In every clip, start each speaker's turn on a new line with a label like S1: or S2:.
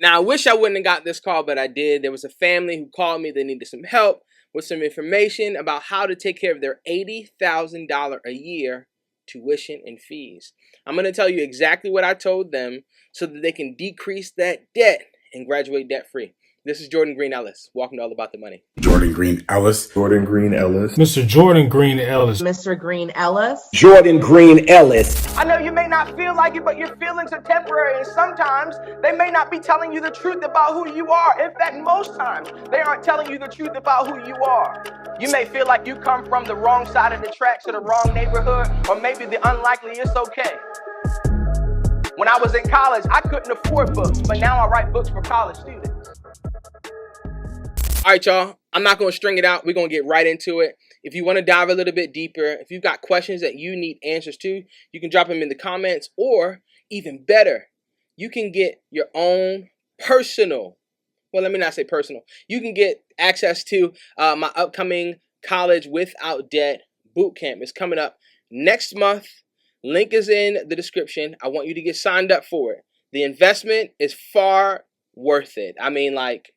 S1: Now, I wish I wouldn't have got this call, but I did. There was a family who called me. They needed some help with some information about how to take care of their $80,000 a year tuition and fees. I'm going to tell you exactly what I told them so that they can decrease that debt and graduate debt-free. This is Jordan Green-Ellis. Welcome to All About the Money.
S2: Jordan Green-Ellis.
S3: Jordan Green-Ellis.
S4: Mr. Jordan Green-Ellis.
S5: Mr. Green-Ellis.
S6: Jordan Green-Ellis.
S1: I know you may not feel like it, but your feelings are temporary, and sometimes they may not be telling you the truth about who you are. In fact, most times they aren't telling you the truth about who you are. You may feel like you come from the wrong side of the tracks or the wrong neighborhood, or maybe the unlikely is okay. When I was in college, I couldn't afford books, but now I write books for college students. All right, y'all, I'm not going to string it out. We're going to get right into it. If you want to dive a little bit deeper, if you've got questions that you need answers to, you can drop them in the comments, or even better, you can get your own personal, well, let me not say personal. You can get access to my upcoming College Without Debt Bootcamp. It's coming up next month. Link is in the description. I want you to get signed up for it. The investment is far worth it. I mean, like,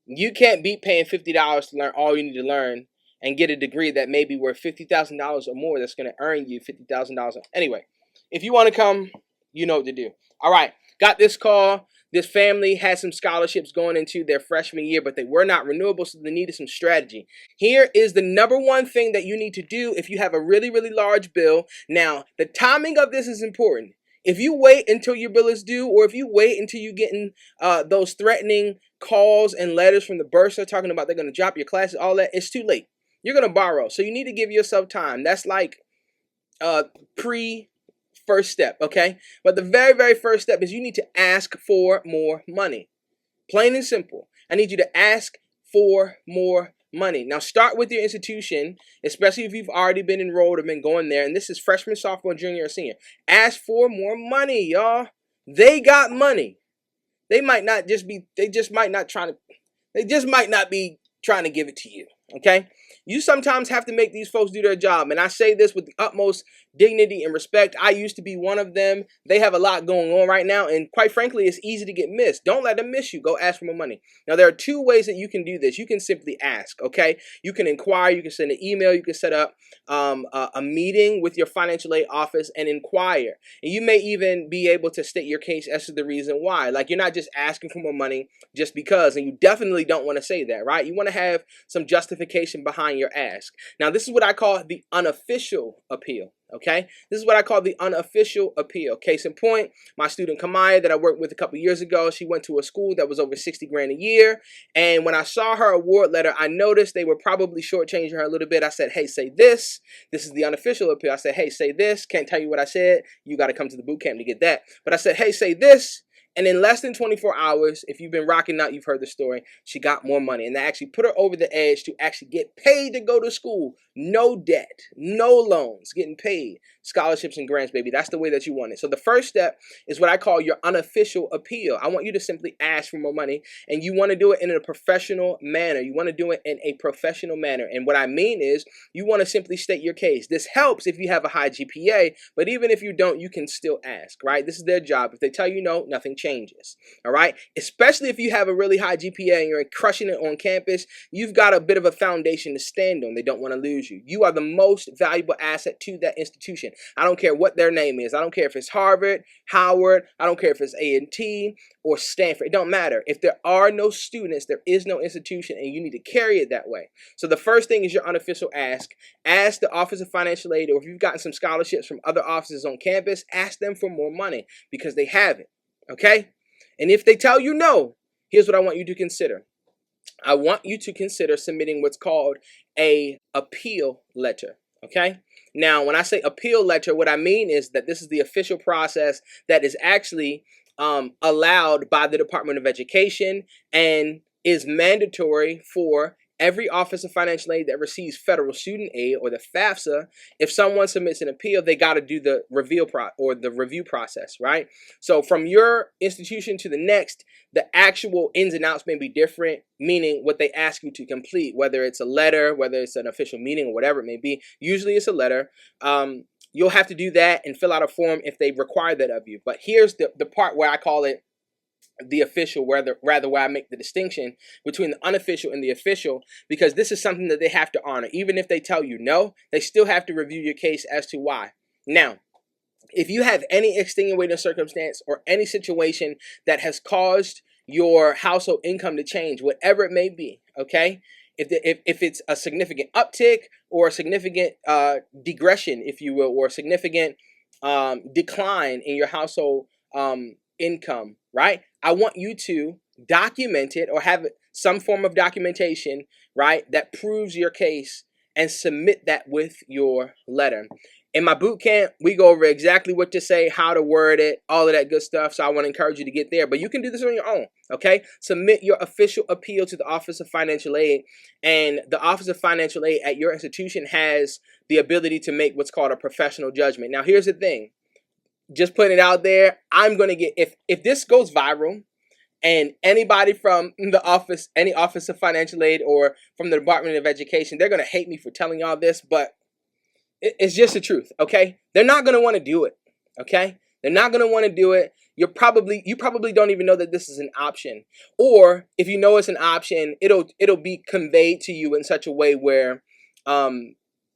S1: you can't beat paying $50 to learn all you need to learn and get a degree that may be worth $50,000 or more that's going to earn you $50,000. Anyway, if you want to come, you know what to do. All right, got this call. This family had some scholarships going into their freshman year, but they were not renewable, so they needed some strategy. Here is the number one thing that you need to do if you have a really, really large bill. Now, the timing of this is important. If you wait until your bill is due, or if you wait until you're getting those threatening calls and letters from the bursar talking about they're going to drop your classes, all that, it's too late. You're going to borrow. So you need to give yourself time. That's like first step, okay? But the very, very first step is you need to ask for more money. Plain and simple. I need you to ask for more money. Now start with your institution, especially if you've already been enrolled or been going there, and this is freshman, sophomore, junior, or senior. Ask for more money, y'all. They got money. They might not be trying to give it to you, okay? You sometimes have to make these folks do their job, and I say this with the utmost dignity and respect. I used to be one of them. They have a lot going on right now, and quite frankly, it's easy to get missed. Don't let them miss you. Go ask for more money. Now, there are two ways that you can do this. You can simply ask, okay? You can inquire. You can send an email. You can set up a meeting with your financial aid office and inquire. And you may even be able to state your case as to the reason why. Like, you're not just asking for more money just because, and you definitely don't want to say that, right? You want to have some justification behind your ask. Now, this is what I call the unofficial appeal. Okay, this is what I call the unofficial appeal. Case in point, my student Kamaya that I worked with a couple years ago, she went to a school that was over 60 grand a year. And when I saw her award letter, I noticed they were probably shortchanging her a little bit. I said, hey, say this. This is the unofficial appeal. I said, hey, say this. Can't tell you what I said. You got to come to the boot camp to get that. But I said, hey, say this. And in less than 24 hours, if you've been rocking out, you've heard the story, she got more money. And that actually put her over the edge to actually get paid to go to school. No debt, no loans, getting paid. Scholarships and grants, baby. That's the way that you want it. So the first step is what I call your unofficial appeal. I want you to simply ask for more money. And you want to do it in a professional manner. You want to do it in a professional manner. And what I mean is you want to simply state your case. This helps if you have a high GPA. But even if you don't, you can still ask, right? This is their job. If they tell you no, nothing changes. All right? Especially if you have a really high GPA and you're crushing it on campus, you've got a bit of a foundation to stand on. They don't want to lose you. You are the most valuable asset to that institution. I don't care what their name is. I don't care if it's Harvard, Howard. I don't care if it's A&T or Stanford. It don't matter. If there are no students, there is no institution, and you need to carry it that way. So the first thing is your unofficial ask. Ask the Office of Financial Aid, or if you've gotten some scholarships from other offices on campus, ask them for more money because they have it. Okay? And if they tell you no, here's what I want you to consider. I want you to consider submitting what's called a appeal letter. Okay? Now, when I say appeal letter, what I mean is that this is the official process that is actually allowed by the Department of Education and is mandatory for every Office of Financial Aid that receives federal student aid, or the FAFSA. If someone submits an appeal, they got to do the review process, right? So from your institution to the next, the actual ins and outs may be different, meaning what they ask you to complete, whether it's a letter, whether it's an official meeting, or whatever it may be. Usually it's a letter. You'll have to do that and fill out a form if they require that of you. But here's the part where I call it the official, rather where I make the distinction between the unofficial and the official, because this is something that they have to honor. Even if they tell you no, they still have to review your case as to why. Now, if you have any extenuating circumstance or any situation that has caused your household income to change, whatever it may be, okay? If it's a significant uptick or a significant digression, if you will, or a significant decline in your household income, right? I want you to document it or have some form of documentation, right, that proves your case and submit that with your letter. In my boot camp, we go over exactly what to say, how to word it, all of that good stuff. So I want to encourage you to get there. But you can do this on your own, okay? Submit your official appeal to the Office of Financial Aid. And the Office of Financial Aid at your institution has the ability to make what's called a professional judgment. Now, here's the thing. Just putting it out there, I'm going to get, if this goes viral, and anybody from the office, any Office of Financial Aid or from the Department of Education, they're going to hate me for telling y'all this, but it's just the truth, okay? They're not going to want to do it, okay? They're not going to want to do it. You probably don't even know that this is an option. Or if you know it's an option, it'll be conveyed to you in such a way where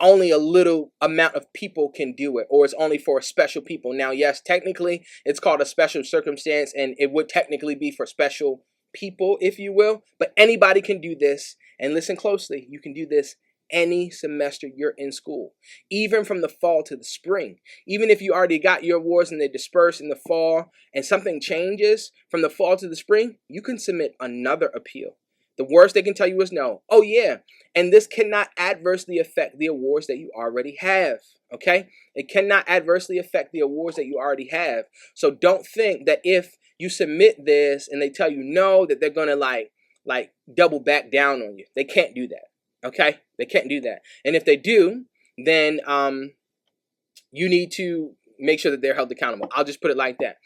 S1: only a little amount of people can do it, or it's only for special people. Now, yes, technically, it's called a special circumstance, and it would technically be for special people, if you will. But anybody can do this. And listen closely, you can do this any semester you're in school, even from the fall to the spring. Even if you already got your awards and they disperse in the fall and something changes from the fall to the spring, you can submit another appeal. The worst they can tell you is no. Oh yeah, and this cannot adversely affect the awards that you already have, okay? It cannot adversely affect the awards that you already have. So don't think that if you submit this and they tell you no, that they're gonna like double back down on you. They can't do that. Okay, they can't do that. And if they do, then you need to make sure that they're held accountable. I'll just put it like that.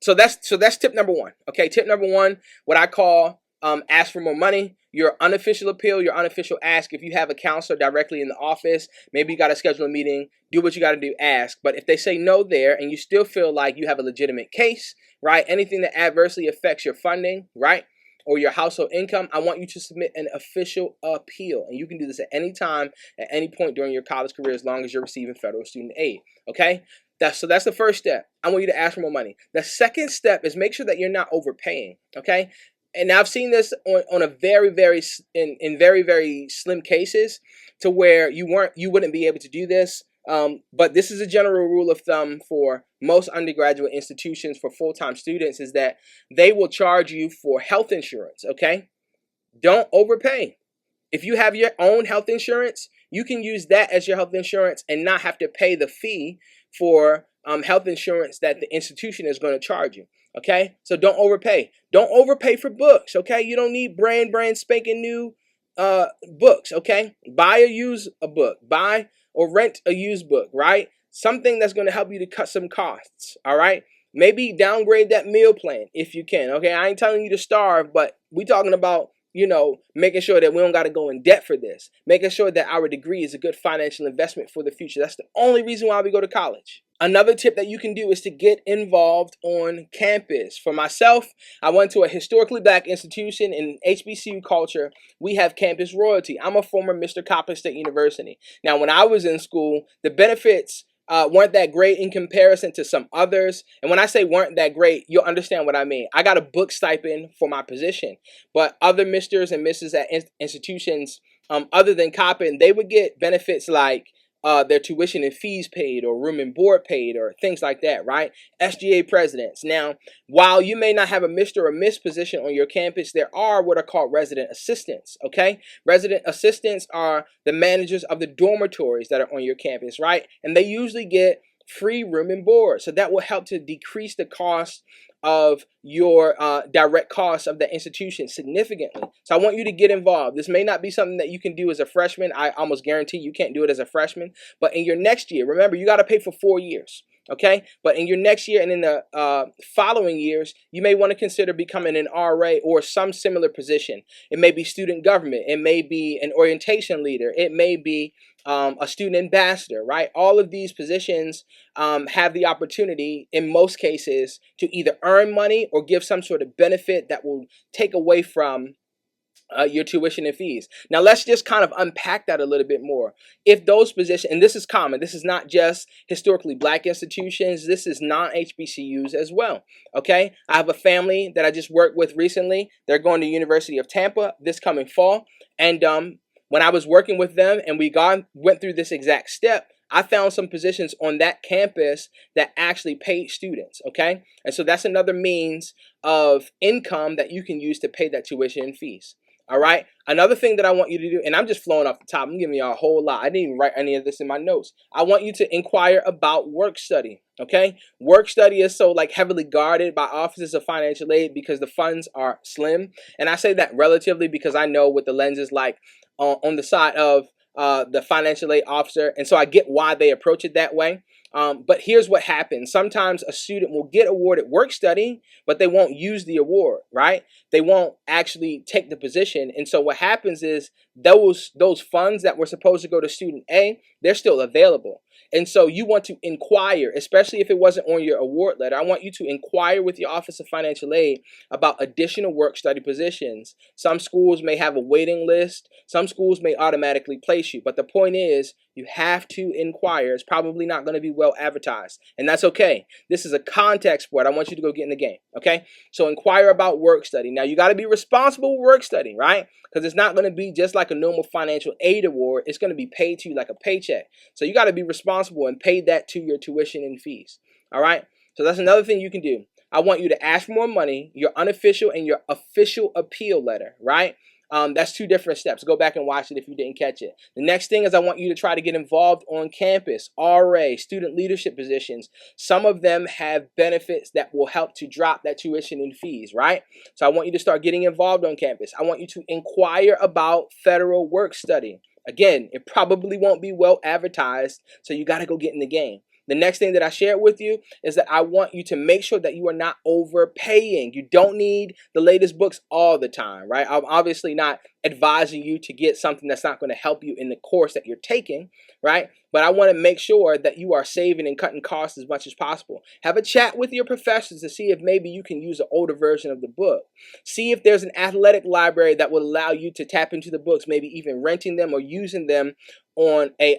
S1: So that's tip number one. Okay, tip number one, what I call ask for more money. Your unofficial appeal, your unofficial ask. If you have a counselor directly in the office, maybe you got to schedule a meeting. Do what you got to do. Ask. But if they say no there, and you still feel like you have a legitimate case, right? Anything that adversely affects your funding, right, or your household income, I want you to submit an official appeal. And you can do this at any time, at any point during your college career, as long as you're receiving federal student aid, okay? So that's the first step. I want you to ask for more money. The second step is make sure that you're not overpaying, okay? And I've seen this on a very, very slim cases to where you wouldn't be able to do this. But this is a general rule of thumb for most undergraduate institutions for full-time students, is that they will charge you for health insurance, okay? Don't overpay. If you have your own health insurance, you can use that as your health insurance and not have to pay the fee for health insurance that the institution is going to charge you, okay? So don't overpay. Don't overpay for books, okay? You don't need brand spanking new books, okay? Buy or use a book. Buy or rent a used book, right? Something that's going to help you to cut some costs, all right? Maybe downgrade that meal plan if you can, okay? I ain't telling you to starve, but we talking about, you know, making sure that we don't got to go in debt for this. Making sure that our degree is a good financial investment for the future. That's the only reason why we go to college. Another tip that you can do is to get involved on campus. For myself, I went to a historically black institution in HBCU culture. We have campus royalty. I'm a former Mr. Coppin State University. Now, when I was in school, the benefits weren't that great in comparison to some others. And when I say weren't that great, you'll understand what I mean. I got a book stipend for my position, but other misters and misses at institutions other than Coppin, they would get benefits like their tuition and fees paid, or room and board paid, or things like that, right? SGA presidents. Now, while you may not have a Mr. or Miss position on your campus, there are what are called resident assistants, okay? Resident assistants are the managers of the dormitories that are on your campus, right? And they usually get free room and board. So that will help to decrease the cost of your direct costs of the institution significantly. So I want you to get involved. This may not be something that you can do as a freshman. I almost guarantee you can't do it as a freshman. But in your next year, remember, you got to pay for 4 years. Okay, but in your next year and in the following years, you may want to consider becoming an RA or some similar position. It may be student government. It may be an orientation leader. It may be a student ambassador, right? All of these positions have the opportunity, in most cases, to either earn money or give some sort of benefit that will take away from your tuition and fees. Now, let's just kind of unpack that a little bit more. If those positions, and this is common, this is not just historically black institutions, this is non-HBCUs as well, okay? I have a family that I just worked with recently. They're going to University of Tampa this coming fall, and when I was working with them and we went through this exact step, I found some positions on that campus that actually paid students, okay? And so that's another means of income that you can use to pay that tuition and fees. All right. Another thing that I want you to do, and I'm just flowing off the top, I'm giving you a whole lot. I didn't even write any of this in my notes. I want you to inquire about work study. Okay. Work study is so like heavily guarded by offices of financial aid because the funds are slim. And I say that relatively because I know what the lens is like on the side of the financial aid officer. And so I get why they approach it that way. But here's what happens. Sometimes a student will get awarded work study, but they won't use the award, right? They won't actually take the position. And so what happens is those funds that were supposed to go to student A, they're still available. And so you want to inquire, especially if it wasn't on your award letter, I want you to inquire with your Office of Financial Aid about additional work study positions. Some schools may have a waiting list. Some schools may automatically place you. But the point is, you have to inquire. It's probably not going to be well advertised, and that's okay. This is a contact sport. I want you to go get in the game, okay? So inquire about work study. Now, you got to be responsible with work study, right? Because it's not going to be just like a normal financial aid award. It's going to be paid to you like a paycheck. So you got to be responsible and pay that to your tuition and fees, all right? So that's another thing you can do. I want you to ask for more money, your unofficial and your official appeal letter, right? That's two different steps. Go back and watch it if you didn't catch it. The next thing is I want you to try to get involved on campus. RA, student leadership positions. Some of them have benefits that will help to drop that tuition and fees, right? So I want you to start getting involved on campus. I want you to inquire about federal work study. Again, it probably won't be well advertised, so you got to go get in the game. The next thing that I shared with you is that I want you to make sure that you are not overpaying. You don't need the latest books all the time, right? I'm obviously not advising you to get something that's not going to help you in the course that you're taking, right? But I want to make sure that you are saving and cutting costs as much as possible. Have a chat with your professors to see if maybe you can use an older version of the book. See if there's an athletic library that will allow you to tap into the books, maybe even renting them or using them on a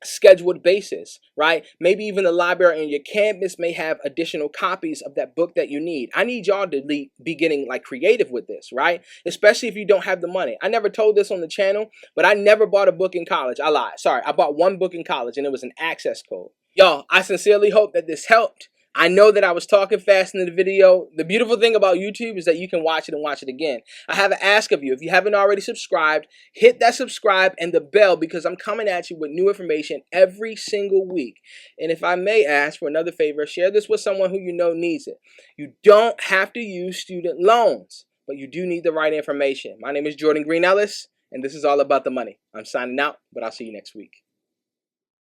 S1: scheduled basis, right? Maybe even the library on your campus may have additional copies of that book that you need. I need y'all to be getting like creative with this, right? Especially if you don't have the money. I never told this on the channel, but I never bought a book in college. I lied. Sorry, I bought one book in college and it was an access code. Y'all, I sincerely hope that this helped. I know that I was talking fast in the video. The beautiful thing about YouTube is that you can watch it and watch it again. I have an ask of you. If you haven't already subscribed, hit that subscribe and the bell because I'm coming at you with new information every single week. And if I may ask for another favor, share this with someone who you know needs it. You don't have to use student loans, but you do need the right information. My name is Jordan Green-Ellis, and this is all about the money. I'm signing out, but I'll see you next week.